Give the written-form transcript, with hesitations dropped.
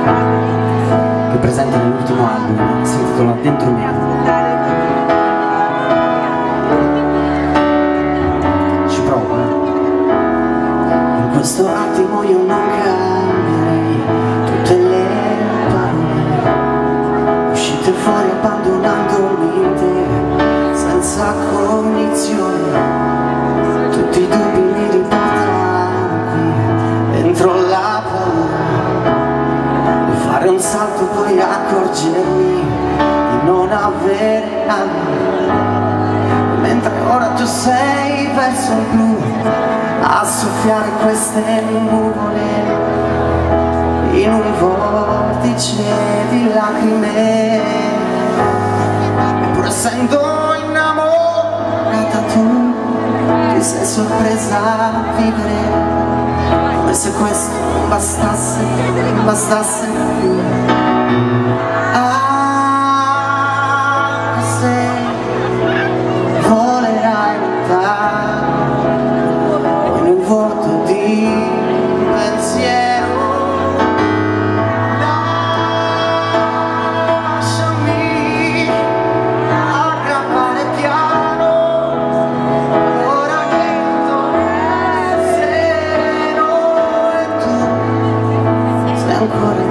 che è presente nell'ultimo album, si intitola Dentro me. Ci provo, In questo attimo io non cambierei tutte le parole uscite fuori abbandonandomi in te, senza cognizione. Tutti i dubbi mi riportano qui, dentro la paura, e fare un salto poi accorgermi di non avere amore, mentre ora tu sei verso il blu a soffiare queste nuvole in un vortice di lacrime. E pur essendo innamorata tu ti sei sorpresa a vivere come se questo non bastasse più. Se volerai lontano o in un vuoto di pensiero, lasciami aggrappare piano. Ora che torno sereno e tu sei ancora